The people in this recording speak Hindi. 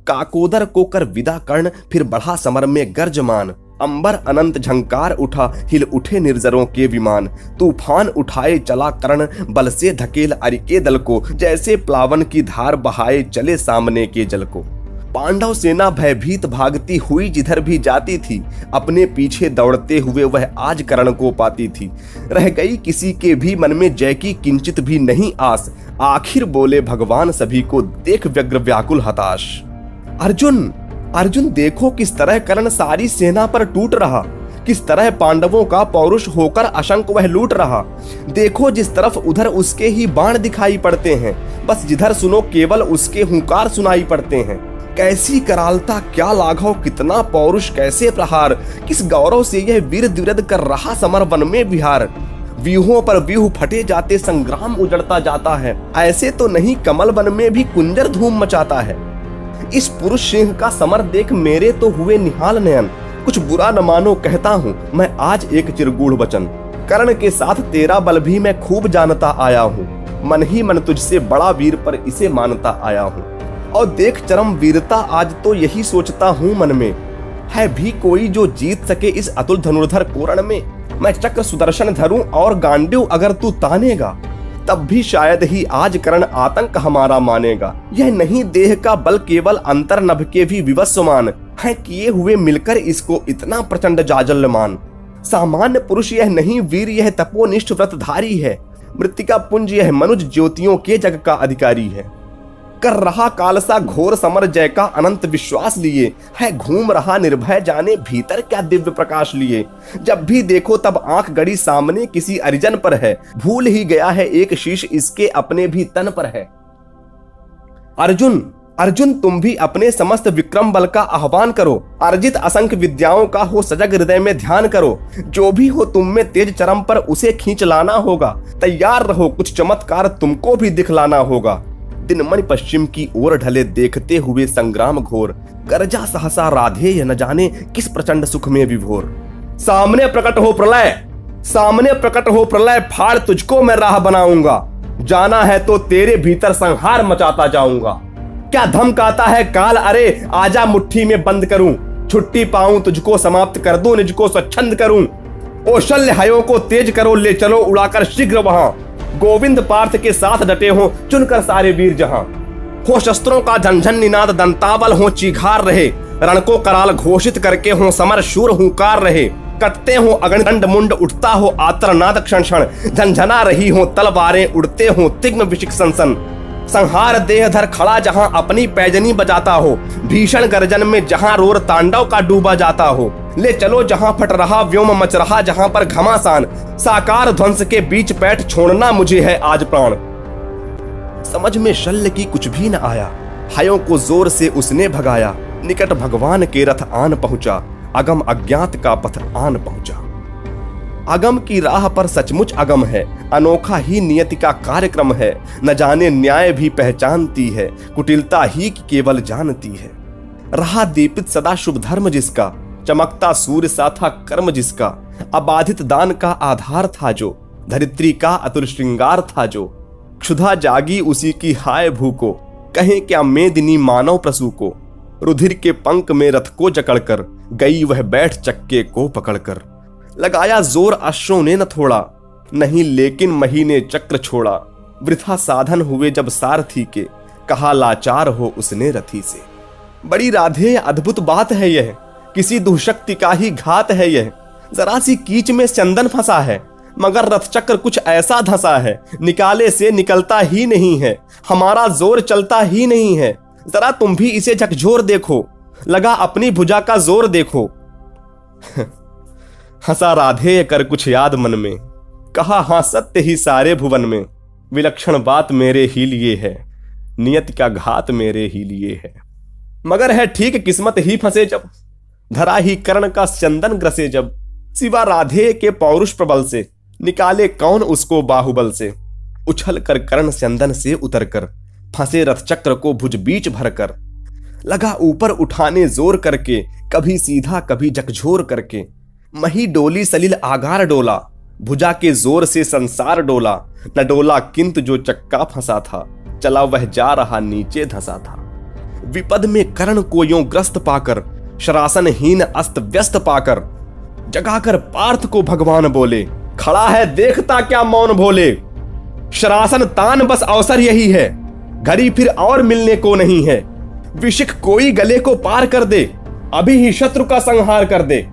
काकोदर को कर विदा कर्ण, फिर बढ़ा समर में गर्जमान। अंबर अनंत झंकार उठा, हिल उठे निर्जरों के विमान। तूफान उठाए चला कर्ण, बल से धकेल अरिके दल को, जैसे प्लावन की धार बहाए चले सामने के जल को। पांडव सेना भयभीत भागती हुई जिधर भी जाती थी, अपने पीछे दौड़ते हुए वह आज कर्ण को पाती थी। रह गई किसी के भी मन में जय की किंचित भी नहीं आस, आखिर बोले भगवान सभी को देख व्यग्र व्याकुल हताश। अर्जुन अर्जुन देखो किस तरह कर्ण सारी सेना पर टूट रहा, किस तरह पांडवों का पौरुष होकर अशंक वह लूट रहा। देखो जिस तरफ उधर उसके ही बाण दिखाई पड़ते हैं, बस जिधर सुनो केवल उसके हुंकार सुनाई पड़ते हैं। कैसी करालता क्या लाघव कितना पौरुष कैसे प्रहार, किस गौरव से यह वीर द्विरद कर रहा समर वन में विहार। व्यूहों पर व्यूह फटे जाते संग्राम उजड़ता जाता है, ऐसे तो नहीं कमल वन में भी कुंजर धूम मचाता है। इस पुरुष सिंह का समर देख मेरे तो हुए निहाल नयन, कुछ बुरा न मानो कहता हूँ मैं आज एक चिरगूढ़ वचन। कर्ण के साथ तेरा बल भी मैं खूब जानता आया हूँ, मन ही मन तुझसे बड़ा वीर पर इसे मानता आया हूँ। और देख चरम वीरता आज तो यही सोचता हूँ मन में, है भी कोई जो जीत सके इस अतुल धनुर्धर कोरण में। मैं चक्र सुदर्शन धरूं और गांडीव अगर तू तानेगा, तब भी शायद ही आज कर्ण आतंक हमारा मानेगा। यह नहीं देह का बल केवल अंतर नभ के भी विवस्वान, है किए हुए मिलकर इसको इतना प्रचंड जाजल्यमान। सामान्य पुरुष यह नहीं वीर यह तपोनिष्ठ व्रतधारी है, मृतिका पुंज यह मनुज ज्योतियों के जग का अधिकारी है। कर रहा कालसा घोर समर जय का अनंत विश्वास लिए, है घूम रहा निर्भय जाने भीतर क्या दिव्य प्रकाश लिए। जब भी देखो तब आंख गड़ी सामने किसी अरिजन पर है, भूल ही गया है एक शीश इसके अपने भी तन पर है। अर्जुन अर्जुन तुम भी अपने समस्त विक्रम बल का आह्वान करो, अर्जित असंख्य विद्याओं का हो सजग हृदय में ध्यान करो। जो भी हो तुम में तेज चरम पर उसे खींच लाना होगा, तैयार रहो कुछ चमत्कार तुमको भी दिखलाना होगा। दिन मन पश्चिम की ओर ढले देखते हुए संग्राम घोर, गर्जा सहसा राधे न जाने किस प्रचंड सुख में विभोर। सामने प्रकट हो प्रलय, सामने प्रकट हो प्रलय, फाड़ तुझको मैं राह बनाऊंगा। जाना है तो तेरे भीतर संहार मचाता जाऊंगा। क्या धमकाता है काल, अरे आजा मुट्ठी में बंद करूं। छुट्टी पाऊं तुझको समाप्त कर दूं, निज को स्वच्छंद करूं। ओ शल्य हयों को तेज करो, ले चलो उड़ाकर शीघ्र वहां। गोविंद पार्थ के साथ डटे हो चुनकर सारे वीर जहां। हो शस्त्रों का झंझन निनाद दंतावल हो चीखार रहे, रण को कराल घोषित करके हो समर शूर हुंकार रहे। कटते हो अग्निदंड मुंड उठता हो आतरनाद क्षण क्षण, झंझना रही हो तलवारें उड़ते हो तिग्म विशिक सनसन। संहार देहधर खड़ा जहां अपनी पैजनी बजाता हो, भीषण गर्जन में जहां रोर तांडव का डूबा जाता हो। ले चलो जहां फट रहा व्योम मच रहा जहां पर घमासान, साकार ध्वंस के बीच पैठ छोड़ना मुझे है आज प्राण। समझ में शल्य की कुछ भी न आया, हयों को जोर से उसने भगाया। निकट भगवान के रथ आन पहुंचा, अगम अज्ञात का पथ आन पहुंचा। अगम की राह पर सचमुच अगम है, अनोखा ही नियति का कार्यक्रम है। न जाने न्याय भी पहचानती है, कुटिलता ही केवल जानती है। रहा दीपित सदा शुभ धर्म जिसका, चमकता सूर्य सा था कर्म जिसका। अबाधित दान का आधार था जो, धरित्री का अतुल श्रृंगार था जो। क्षुधा जागी उसी की हाय भू को, कहें क्या मेदिनी मानव प्रसू को। रुधिर के पंख में रथ को जकड़कर, गई वह बैठ चक्के को पकड़कर। लगाया जोर अश्रों ने न थोड़ा, नहीं लेकिन महीने चक्र छोड़ा। वृथा साधन हुए जब सारथी के, कहा लाचार हो उसने रथी से। बड़ी राधे अद्भुत बात है यह, किसी दुष्शक्ति का ही घात है यह। जरा सी कीच में चंदन फंसा है, मगर रथ चक्र कुछ ऐसा धंसा है। निकाले से निकलता ही नहीं है, हमारा जोर चलता ही नहीं है। जरा तुम भी इसे झकझोर देखो, लगा अपनी भुजा का जोर देखो। हंसा राधे कर कुछ याद मन में, कहा हाँ सत्य ही सारे भुवन में। विलक्षण बात मेरे ही लिए है, नियत का घात मेरे ही लिए है। मगर है ठीक किस्मत ही फंसे जब, धरा ही कर्ण का चंदन ग्रसे जब। सिवा राधे के पौरुष प्रबल से, निकाले कौन उसको बाहुबल से। उछल कर कर्ण चंदन से उतर कर, फंसे रथ चक्र को भुज बीच भर कर। लगा ऊपर उठाने जोर करके, कभी सीधा कभी झकझोर करके। मही डोली सलिल आगार डोला, भुजा के जोर से संसार डोला। न डोला किंतु जो चक्का फंसा था, चला वह जा रहा नीचे धंसा था। विपद में कर्ण को यूं ग्रस्त पाकर, शरासनहीन अस्त व्यस्त पाकर, जगाकर पार्थ को भगवान बोले, खड़ा है देखता क्या मौन भोले। शरासन तान बस अवसर यही है, घड़ी फिर और मिलने को नहीं है। विशिख कोई गले को पार कर दे, अभी ही शत्रु का संहार कर दे।